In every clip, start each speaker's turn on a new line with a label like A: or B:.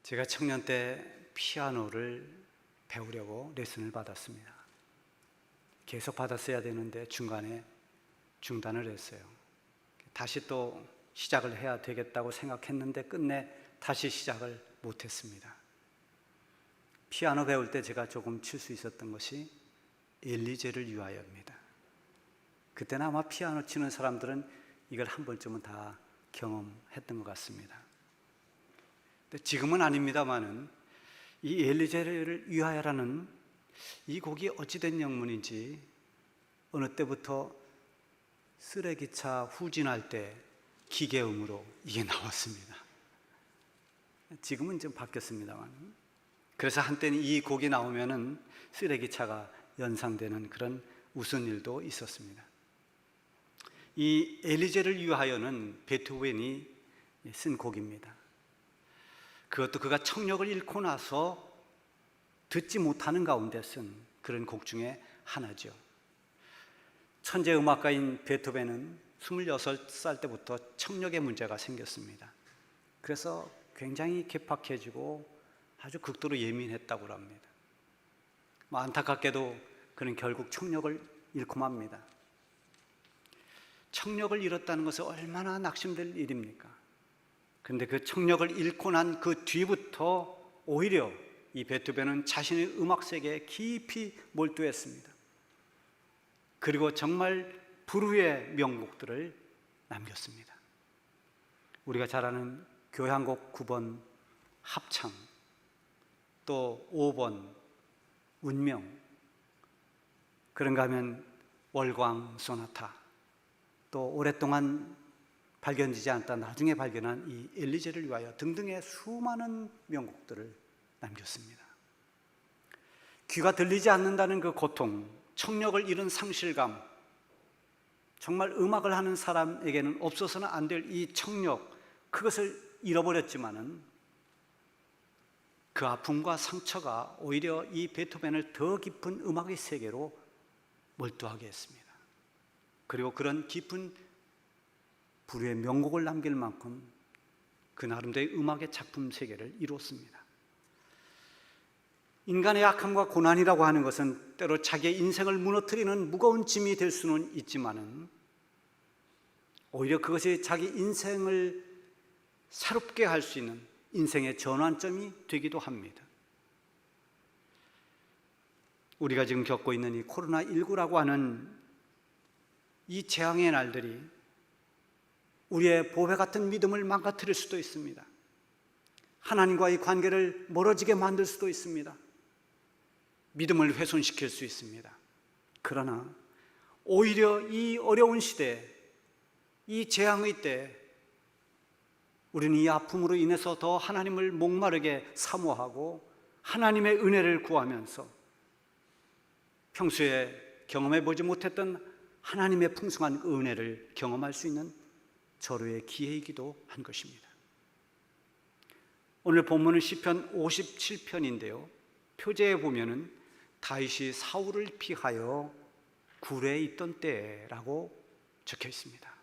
A: 제가 청년 때 피아노를 배우려고 레슨을 받았습니다. 계속 받았어야 되는데 중간에 중단을 했어요. 다시 또 시작을 해야 되겠다고 생각했는데 끝내 다시 시작을 못했습니다. 피아노 배울 때 제가 조금 칠 수 있었던 것이 엘리제를 위하여입니다. 그때는 아마 피아노 치는 사람들은 이걸 한 번쯤은 다 경험했던 것 같습니다. 지금은 아닙니다만은 이 엘리제를 위하여라는 이 곡이 어찌된 영문인지 어느 때부터 쓰레기차 후진할 때 기계음으로 이게 나왔습니다. 지금은 좀 바뀌었습니다만, 그래서 한때는 이 곡이 나오면은 쓰레기차가 연상되는 그런 웃은 일도 있었습니다. 이 엘리제를 위하여는 베토벤이 쓴 곡입니다. 그것도 그가 청력을 잃고 나서 듣지 못하는 가운데 쓴 그런 곡 중에 하나죠. 천재 음악가인 베토벤은 26살 때부터 청력에 문제가 생겼습니다. 그래서 굉장히 괴팍해지고 아주 극도로 예민했다고 합니다. 안타깝게도 그는 결국 청력을 잃고 맙니다. 청력을 잃었다는 것은 얼마나 낙심될 일입니까? 그런데 그 청력을 잃고 난 그 뒤부터 오히려 이 베토벤은 자신의 음악 세계에 깊이 몰두했습니다. 그리고 정말 불후의 명곡들을 남겼습니다. 우리가 잘 아는 교향곡 9번 합창, 또 5번 운명, 그런가 하면 월광 소나타, 또 오랫동안 발견되지 않다 나중에 발견한 이 엘리제를 위하여 등등의 수많은 명곡들을 남겼습니다. 귀가 들리지 않는다는 그 고통, 청력을 잃은 상실감, 정말 음악을 하는 사람에게는 없어서는 안 될 이 청력, 그것을 잃어버렸지만은 그 아픔과 상처가 오히려 이 베토벤을 더 깊은 음악의 세계로 몰두하게 했습니다. 그리고 그런 깊은 불후의 명곡을 남길 만큼 그 나름대로의 음악의 작품 세계를 이뤘습니다. 인간의 약함과 고난이라고 하는 것은 때로 자기의 인생을 무너뜨리는 무거운 짐이 될 수는 있지만은 오히려 그것이 자기 인생을 새롭게 할 수 있는 인생의 전환점이 되기도 합니다. 우리가 지금 겪고 있는 이 코로나19라고 하는 이 재앙의 날들이 우리의 보배 같은 믿음을 망가뜨릴 수도 있습니다. 하나님과의 관계를 멀어지게 만들 수도 있습니다. 믿음을 훼손시킬 수 있습니다. 그러나 오히려 이 어려운 시대, 이 재앙의 때 우리는 이 아픔으로 인해서 더 하나님을 목마르게 사모하고 하나님의 은혜를 구하면서 평소에 경험해보지 못했던 하나님의 풍성한 은혜를 경험할 수 있는 절호의 기회이기도 한 것입니다. 오늘 본문은 시편 57편인데요 표제에 보면은 다윗이 사울을 피하여 굴에 있던 때라고 적혀 있습니다.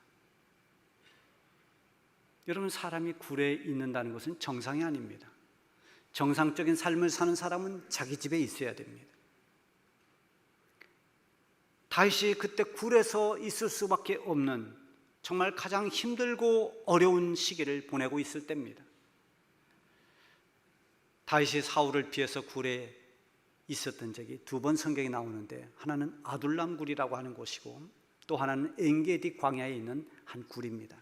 A: 여러분, 사람이 굴에 있는다는 것은 정상이 아닙니다. 정상적인 삶을 사는 사람은 자기 집에 있어야 됩니다. 다윗이 그때 굴에서 있을 수밖에 없는 정말 가장 힘들고 어려운 시기를 보내고 있을 때입니다. 다윗이 사울을 피해서 굴에 있었던 적이 두 번 성경에 나오는데, 하나는 아둘람 굴이라고 하는 곳이고 또 하나는 엔게디 광야에 있는 한 굴입니다.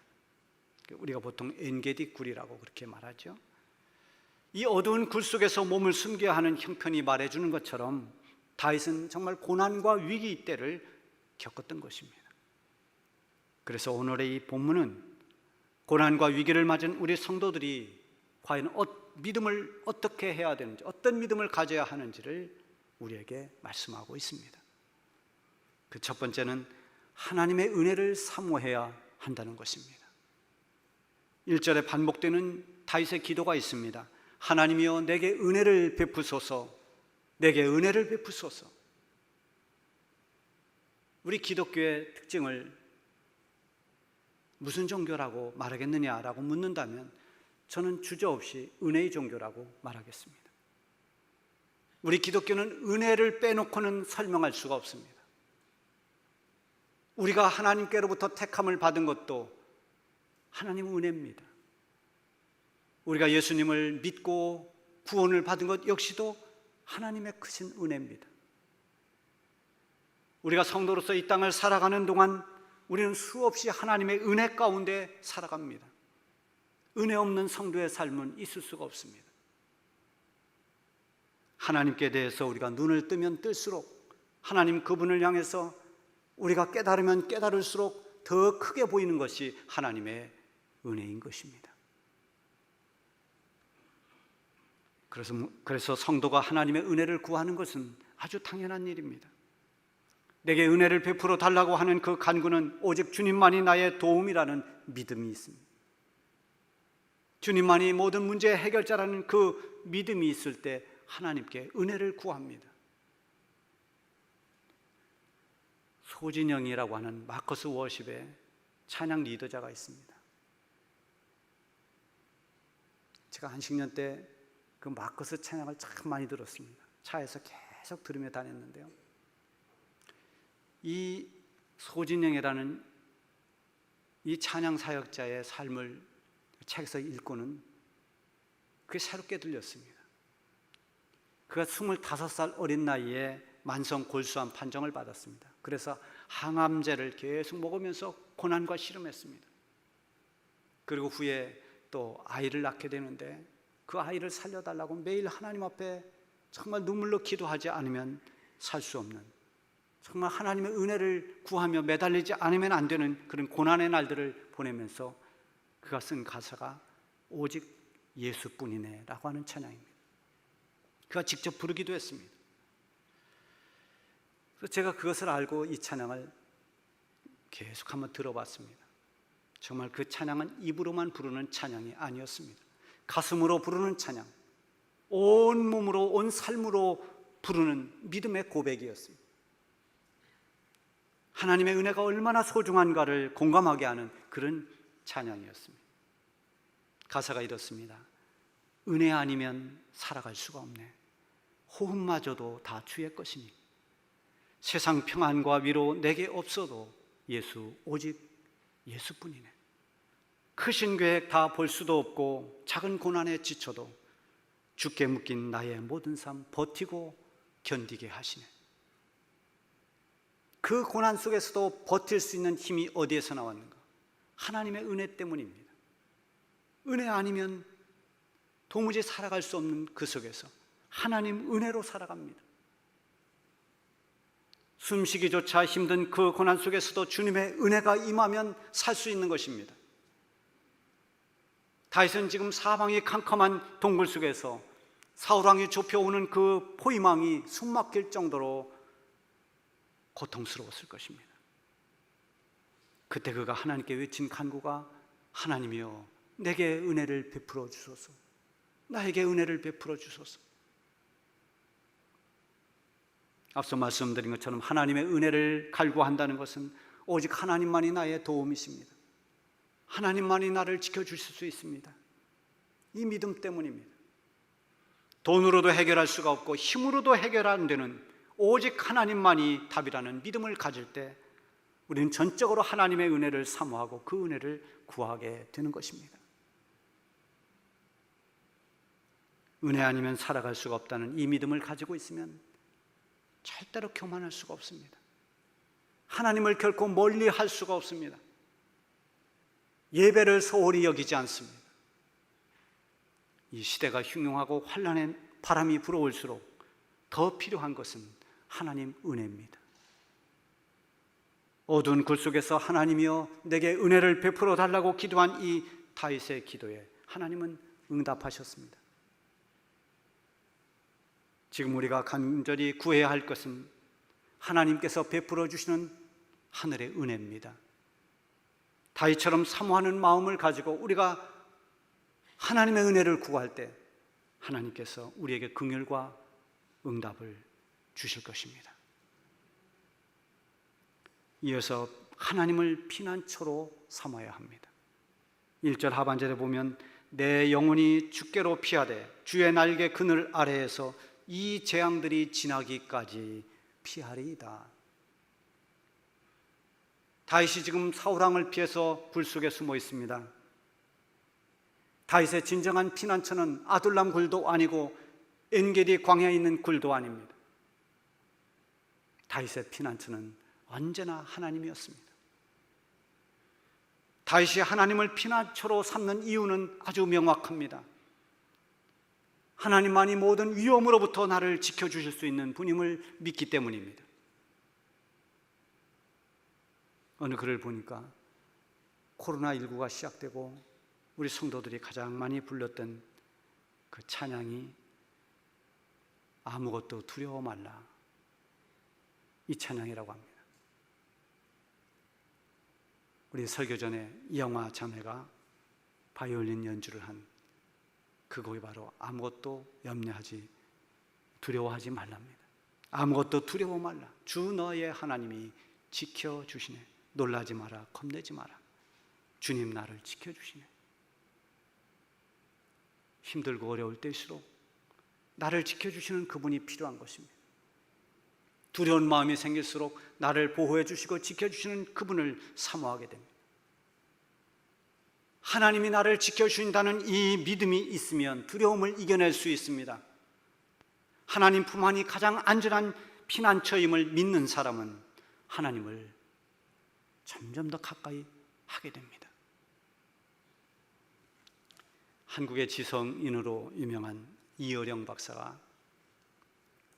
A: 우리가 보통 엔게디 굴이라고 그렇게 말하죠. 이 어두운 굴 속에서 몸을 숨겨야 하는 형편이 말해주는 것처럼 다윗은 정말 고난과 위기 때를 겪었던 것입니다. 그래서 오늘의 이 본문은 고난과 위기를 맞은 우리 성도들이 과연 믿음을 어떻게 해야 되는지, 어떤 믿음을 가져야 하는지를 우리에게 말씀하고 있습니다. 그 첫 번째는 하나님의 은혜를 사모해야 한다는 것입니다. 1절에 반복되는 다윗의 기도가 있습니다. 하나님이여 내게 은혜를 베푸소서, 내게 은혜를 베푸소서. 우리 기독교의 특징을 무슨 종교라고 말하겠느냐라고 묻는다면 저는 주저없이 은혜의 종교라고 말하겠습니다. 우리 기독교는 은혜를 빼놓고는 설명할 수가 없습니다. 우리가 하나님께로부터 택함을 받은 것도 하나님의 은혜입니다. 우리가 예수님을 믿고 구원을 받은 것 역시도 하나님의 크신 은혜입니다. 우리가 성도로서 이 땅을 살아가는 동안 우리는 수없이 하나님의 은혜 가운데 살아갑니다. 은혜 없는 성도의 삶은 있을 수가 없습니다. 하나님께 대해서 우리가 눈을 뜨면 뜰수록 하나님 그분을 향해서 우리가 깨달으면 깨달을수록 더 크게 보이는 것이 하나님의 은혜인 것입니다. 그래서 성도가 하나님의 은혜를 구하는 것은 아주 당연한 일입니다. 내게 은혜를 베풀어 달라고 하는 그 간구는 오직 주님만이 나의 도움이라는 믿음이 있습니다. 주님만이 모든 문제의 해결자라는 그 믿음이 있을 때 하나님께 은혜를 구합니다. 소진영이라고 하는 마커스 워십의 찬양 리더자가 있습니다. 제가 안식년 때 그 마커스 찬양을 참 많이 들었습니다. 차에서 계속 들으며 다녔는데요, 이 소진영이라는 이 찬양 사역자의 삶을 책에서 읽고는 그게 새롭게 들렸습니다. 그가 25살 어린 나이에 만성 골수암 판정을 받았습니다. 그래서 항암제를 계속 먹으면서 고난과 씨름했습니다. 그리고 후에 또 아이를 낳게 되는데 그 아이를 살려달라고 매일 하나님 앞에 정말 눈물로 기도하지 않으면 살 수 없는, 정말 하나님의 은혜를 구하며 매달리지 않으면 안 되는 그런 고난의 날들을 보내면서 그가 쓴 가사가 오직 예수뿐이네 라고 하는 찬양입니다. 그가 직접 부르기도 했습니다. 그래서 제가 그것을 알고 이 찬양을 계속 한번 들어봤습니다. 정말 그 찬양은 입으로만 부르는 찬양이 아니었습니다. 가슴으로 부르는 찬양, 온 몸으로 온 삶으로 부르는 믿음의 고백이었습니다. 하나님의 은혜가 얼마나 소중한가를 공감하게 하는 그런 찬양이었습니다. 가사가 이렇습니다. 은혜 아니면 살아갈 수가 없네. 호흡마저도 다 주의 것이니 세상 평안과 위로 내게 없어도 예수, 오직 예수뿐이네. 크신 계획 다 볼 수도 없고 작은 고난에 지쳐도 주께 묶인 나의 모든 삶 버티고 견디게 하시네. 그 고난 속에서도 버틸 수 있는 힘이 어디에서 나왔는가? 하나님의 은혜 때문입니다. 은혜 아니면 도무지 살아갈 수 없는 그 속에서 하나님 은혜로 살아갑니다. 숨쉬기조차 힘든 그 고난 속에서도 주님의 은혜가 임하면 살 수 있는 것입니다. 다윗은 지금 사방이 캄캄한 동굴 속에서 사울왕이 좁혀오는 그 포위망이 숨막힐 정도로 고통스러웠을 것입니다. 그때 그가 하나님께 외친 간구가 하나님이여 내게 은혜를 베풀어 주소서, 나에게 은혜를 베풀어 주소서. 앞서 말씀드린 것처럼 하나님의 은혜를 갈구한다는 것은 오직 하나님만이 나의 도움이십니다. 하나님만이 나를 지켜주실 수 있습니다. 이 믿음 때문입니다. 돈으로도 해결할 수가 없고 힘으로도 해결 안 되는 오직 하나님만이 답이라는 믿음을 가질 때 우리는 전적으로 하나님의 은혜를 사모하고 그 은혜를 구하게 되는 것입니다. 은혜 아니면 살아갈 수가 없다는 이 믿음을 가지고 있으면 절대로 교만할 수가 없습니다. 하나님을 결코 멀리 할 수가 없습니다. 예배를 소홀히 여기지 않습니다. 이 시대가 흉흉하고 환난의 바람이 불어올수록 더 필요한 것은 하나님 은혜입니다. 어두운 굴 속에서 하나님이여 내게 은혜를 베풀어 달라고 기도한 이 다윗의 기도에 하나님은 응답하셨습니다. 지금 우리가 간절히 구해야 할 것은 하나님께서 베풀어 주시는 하늘의 은혜입니다. 다윗처럼 사모하는 마음을 가지고 우리가 하나님의 은혜를 구할 때 하나님께서 우리에게 긍휼과 응답을 주실 것입니다. 이어서 하나님을 피난처로 삼아야 합니다. 1절 하반절에 보면 내 영혼이 주께로 피하되 주의 날개 그늘 아래에서 이 재앙들이 지나기까지 피하리이다. 다윗이 지금 사울왕을 피해서 굴 속에 숨어 있습니다. 다윗의 진정한 피난처는 아둘람 굴도 아니고 엔게디 광야에 있는 굴도 아닙니다. 다윗의 피난처는 언제나 하나님이었습니다. 다윗이 하나님을 피난처로 삼는 이유는 아주 명확합니다. 하나님만이 모든 위험으로부터 나를 지켜주실 수 있는 분임을 믿기 때문입니다. 어느 글을 보니까 코로나19가 시작되고 우리 성도들이 가장 많이 불렀던 그 찬양이 아무것도 두려워 말라, 이 찬양이라고 합니다. 우리 설교 전에 이영화 자매가 바이올린 연주를 한 그 곡이 바로 아무것도 염려하지 두려워하지 말랍니다. 아무것도 두려워 말라, 주 너의 하나님이 지켜주시네. 놀라지 마라, 겁내지 마라, 주님 나를 지켜주시네. 힘들고 어려울 때일수록 나를 지켜주시는 그분이 필요한 것입니다. 두려운 마음이 생길수록 나를 보호해 주시고 지켜주시는 그분을 사모하게 됩니다. 하나님이 나를 지켜주신다는 이 믿음이 있으면 두려움을 이겨낼 수 있습니다. 하나님 품 안이 가장 안전한 피난처임을 믿는 사람은 하나님을 점점 더 가까이 하게 됩니다. 한국의 지성인으로 유명한 이어령 박사가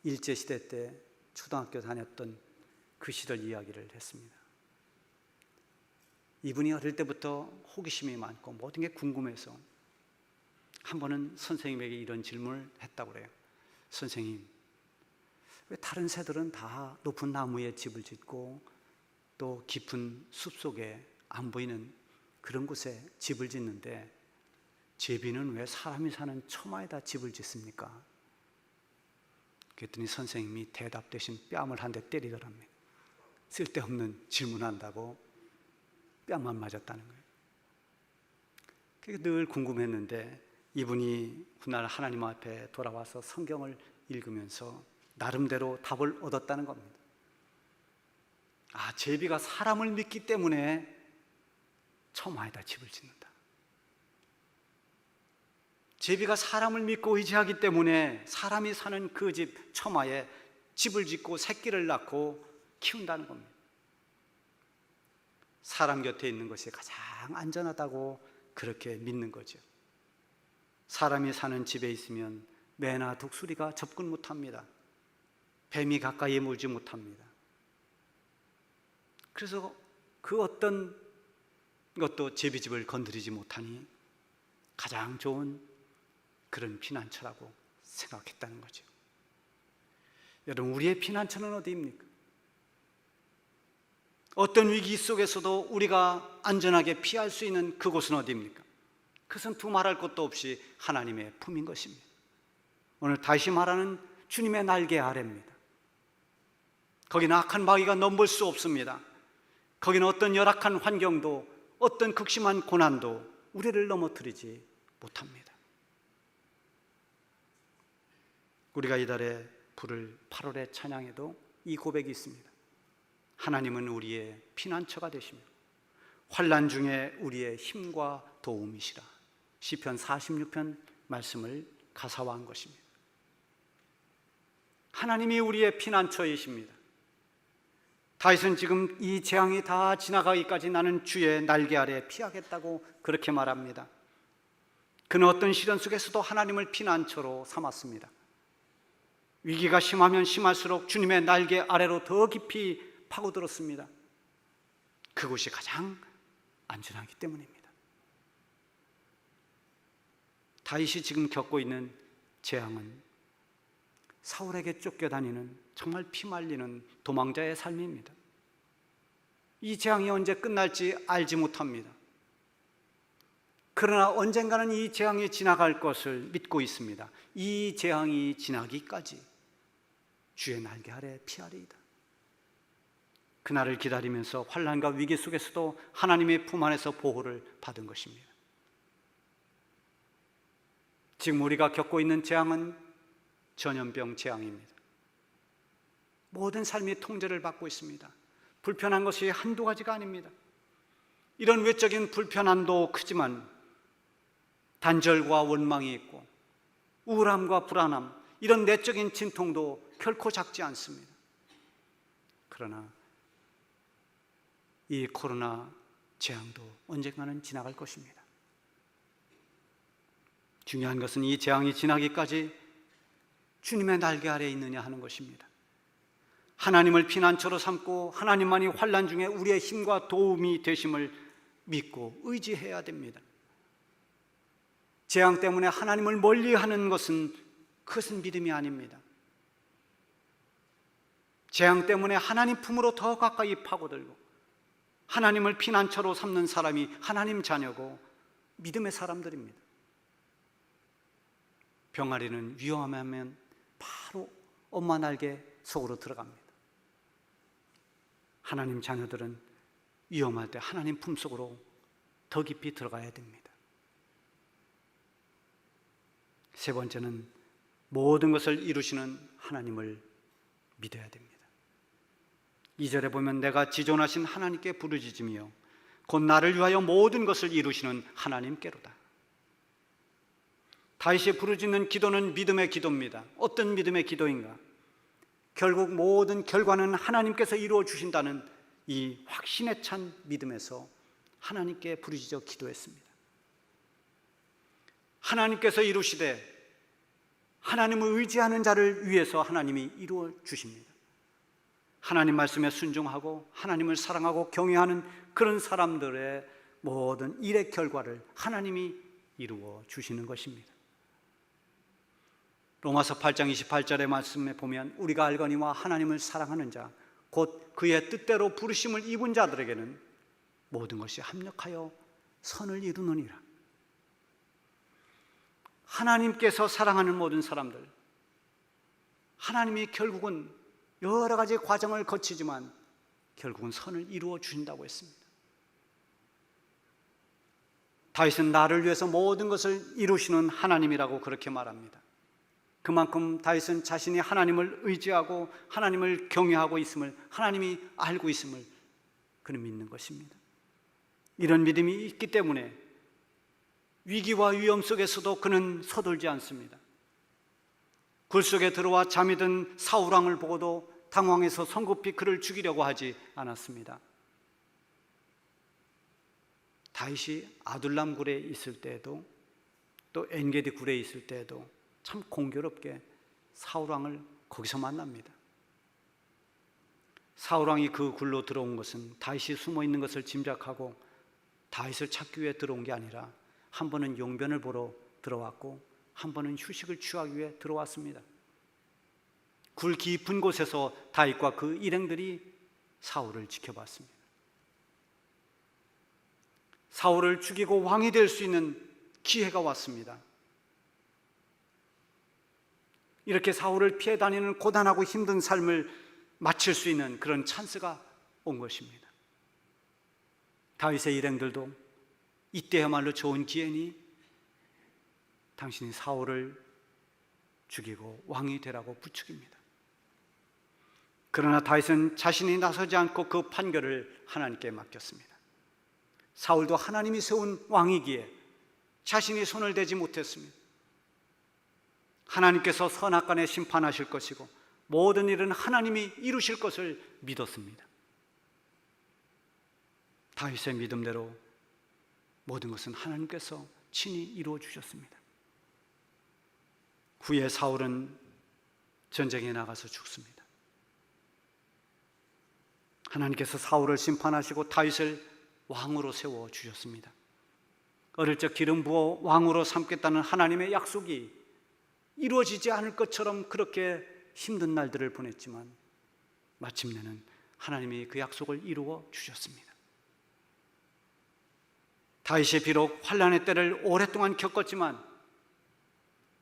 A: 일제시대 때 초등학교 다녔던 그 시절 이야기를 했습니다. 이분이 어릴 때부터 호기심이 많고 모든 게 궁금해서 한 번은 선생님에게 이런 질문을 했다고 그래요. 선생님, 왜 다른 새들은 다 높은 나무에 집을 짓고 또 깊은 숲속에 안 보이는 그런 곳에 집을 짓는데 제비는 왜 사람이 사는 처마에다 집을 짓습니까? 그랬더니 선생님이 대답 대신 뺨을 한 대 때리더랍니다. 쓸데없는 질문한다고 뺨만 맞았다는 거예요. 그게 늘 궁금했는데 이분이 훗날 하나님 앞에 돌아와서 성경을 읽으면서 나름대로 답을 얻었다는 겁니다. 아, 제비가 사람을 믿기 때문에 처마에다 집을 짓는다. 제비가 사람을 믿고 의지하기 때문에 사람이 사는 그 집 처마에 집을 짓고 새끼를 낳고 키운다는 겁니다. 사람 곁에 있는 것이 가장 안전하다고 그렇게 믿는 거죠. 사람이 사는 집에 있으면 매나 독수리가 접근 못합니다. 뱀이 가까이에 물지 못합니다. 그래서 그 어떤 것도 제비집을 건드리지 못하니 가장 좋은 그런 피난처라고 생각했다는 거죠. 여러분, 우리의 피난처는 어디입니까? 어떤 위기 속에서도 우리가 안전하게 피할 수 있는 그곳은 어디입니까? 그것은 두말할 것도 없이 하나님의 품인 것입니다. 오늘 다시 말하는 주님의 날개 아래입니다. 거기는 악한 마귀가 넘볼 수 없습니다. 거기는 어떤 열악한 환경도 어떤 극심한 고난도 우리를 넘어뜨리지 못합니다. 우리가 이달에 부를 8월의 찬양에도 이 고백이 있습니다. 하나님은 우리의 피난처가 되시며 환난 중에 우리의 힘과 도움이시라. 시편 46편 말씀을 가사화한 것입니다. 하나님이 우리의 피난처이십니다. 다윗은 지금 이 재앙이 다 지나가기까지 나는 주의 날개 아래 피하겠다고 그렇게 말합니다. 그는 어떤 시련 속에서도 하나님을 피난처로 삼았습니다. 위기가 심하면 심할수록 주님의 날개 아래로 더 깊이 파고들었습니다. 그곳이 가장 안전하기 때문입니다. 다윗이 지금 겪고 있는 재앙은 사울에게 쫓겨다니는 정말 피말리는 도망자의 삶입니다. 이 재앙이 언제 끝날지 알지 못합니다. 그러나 언젠가는 이 재앙이 지나갈 것을 믿고 있습니다. 이 재앙이 지나기까지 주의 날개 아래 피하리이다. 그날을 기다리면서 환난과 위기 속에서도 하나님의 품 안에서 보호를 받은 것입니다. 지금 우리가 겪고 있는 재앙은 전염병 재앙입니다. 모든 삶이 통제를 받고 있습니다. 불편한 것이 한두 가지가 아닙니다. 이런 외적인 불편함도 크지만 단절과 원망이 있고 우울함과 불안함, 이런 내적인 진통도 결코 작지 않습니다. 그러나 이 코로나 재앙도 언젠가는 지나갈 것입니다. 중요한 것은 이 재앙이 지나기까지 주님의 날개 아래에 있느냐 하는 것입니다. 하나님을 피난처로 삼고 하나님만이 환난 중에 우리의 힘과 도움이 되심을 믿고 의지해야 됩니다. 재앙 때문에 하나님을 멀리하는 것은 그것은 믿음이 아닙니다. 재앙 때문에 하나님 품으로 더 가까이 파고들고 하나님을 피난처로 삼는 사람이 하나님 자녀고 믿음의 사람들입니다. 병아리는 위험하면 바로 엄마 날개 속으로 들어갑니다. 하나님 자녀들은 위험할 때 하나님 품속으로 더 깊이 들어가야 됩니다. 세 번째는 모든 것을 이루시는 하나님을 믿어야 됩니다. 2절에 보면 내가 지존하신 하나님께 부르짖으며 곧 나를 위하여 모든 것을 이루시는 하나님께로다. 다윗이 부르짖는 기도는 믿음의 기도입니다. 어떤 믿음의 기도인가? 결국 모든 결과는 하나님께서 이루어 주신다는 이 확신에 찬 믿음에서 하나님께 부르짖어 기도했습니다. 하나님께서 이루시되 하나님을 의지하는 자를 위해서 하나님이 이루어 주십니다. 하나님 말씀에 순종하고 하나님을 사랑하고 경외하는 그런 사람들의 모든 일의 결과를 하나님이 이루어 주시는 것입니다. 로마서 8장 28절의 말씀에 보면 우리가 알거니와 하나님을 사랑하는 자 곧 그의 뜻대로 부르심을 입은 자들에게는 모든 것이 합력하여 선을 이루느니라. 하나님께서 사랑하는 모든 사람들, 하나님이 결국은 여러 가지 과정을 거치지만 결국은 선을 이루어 주신다고 했습니다. 다윗은 나를 위해서 모든 것을 이루시는 하나님이라고 그렇게 말합니다. 그만큼 다윗은 자신이 하나님을 의지하고 하나님을 경외하고 있음을, 하나님이 알고 있음을 그는 믿는 것입니다. 이런 믿음이 있기 때문에 위기와 위험 속에서도 그는 서둘지 않습니다. 굴 속에 들어와 잠이 든 사울왕을 보고도 당황해서 성급히 그를 죽이려고 하지 않았습니다. 다윗이 아둘람 굴에 있을 때에도 또 엔게디 굴에 있을 때에도 참 공교롭게 사울왕을 거기서 만납니다. 사울왕이 그 굴로 들어온 것은 다윗이 숨어 있는 것을 짐작하고 다윗을 찾기 위해 들어온 게 아니라 한 번은 용변을 보러 들어왔고 한 번은 휴식을 취하기 위해 들어왔습니다. 굴 깊은 곳에서 다윗과 그 일행들이 사울을 지켜봤습니다. 사울을 죽이고 왕이 될 수 있는 기회가 왔습니다. 이렇게 사울을 피해 다니는 고단하고 힘든 삶을 마칠 수 있는 그런 찬스가 온 것입니다. 다윗의 일행들도 이때야말로 좋은 기회니 당신이 사울을 죽이고 왕이 되라고 부추깁니다. 그러나 다윗은 자신이 나서지 않고 그 판결을 하나님께 맡겼습니다. 사울도 하나님이 세운 왕이기에 자신이 손을 대지 못했습니다. 하나님께서 선악간에 심판하실 것이고 모든 일은 하나님이 이루실 것을 믿었습니다. 다윗의 믿음대로 모든 것은 하나님께서 친히 이루어 주셨습니다. 후에 사울은 전쟁에 나가서 죽습니다. 하나님께서 사울을 심판하시고 다윗을 왕으로 세워 주셨습니다. 어릴 적 기름 부어 왕으로 삼겠다는 하나님의 약속이 이루어지지 않을 것처럼 그렇게 힘든 날들을 보냈지만 마침내는 하나님이 그 약속을 이루어 주셨습니다. 다윗이 비록 환난의 때를 오랫동안 겪었지만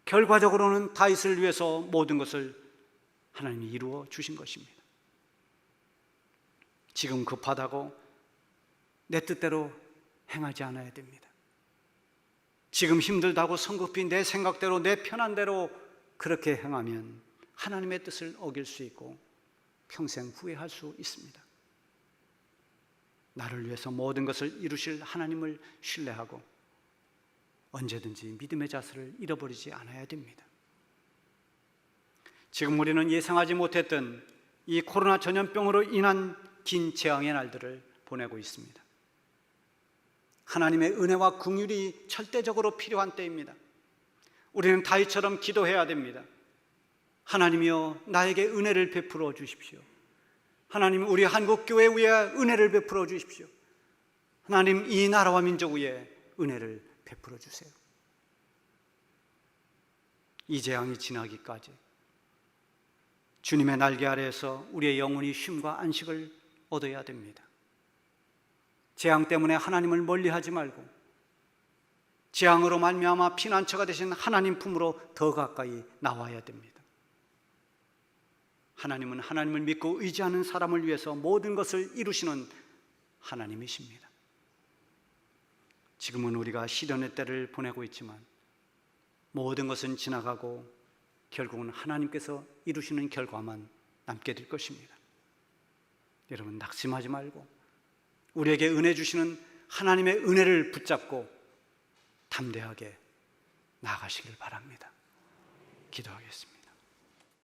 A: 결과적으로는 다윗을 위해서 모든 것을 하나님이 이루어 주신 것입니다. 지금 급하다고 내 뜻대로 행하지 않아야 됩니다. 지금 힘들다고 성급히 내 생각대로 내 편한대로 그렇게 행하면 하나님의 뜻을 어길 수 있고 평생 후회할 수 있습니다. 나를 위해서 모든 것을 이루실 하나님을 신뢰하고 언제든지 믿음의 자세를 잃어버리지 않아야 됩니다. 지금 우리는 예상하지 못했던 이 코로나 전염병으로 인한 긴 재앙의 날들을 보내고 있습니다. 하나님의 은혜와 긍휼이 절대적으로 필요한 때입니다. 우리는 다윗처럼 기도해야 됩니다. 하나님이여, 나에게 은혜를 베풀어 주십시오. 하나님, 우리 한국교회 위에 은혜를 베풀어 주십시오. 하나님, 이 나라와 민족 위에 은혜를 베풀어 주세요. 이 재앙이 지나기까지 주님의 날개 아래에서 우리의 영혼이 쉼과 안식을 얻어야 됩니다. 재앙 때문에 하나님을 멀리하지 말고 재앙으로 말미암아 피난처가 되신 하나님 품으로 더 가까이 나와야 됩니다. 하나님은 하나님을 믿고 의지하는 사람을 위해서 모든 것을 이루시는 하나님이십니다. 지금은 우리가 시련의 때를 보내고 있지만 모든 것은 지나가고 결국은 하나님께서 이루시는 결과만 남게 될 것입니다. 여러분, 낙심하지 말고 우리에게 은혜 주시는 하나님의 은혜를 붙잡고 담대하게 나아가시길 바랍니다. 기도하겠습니다.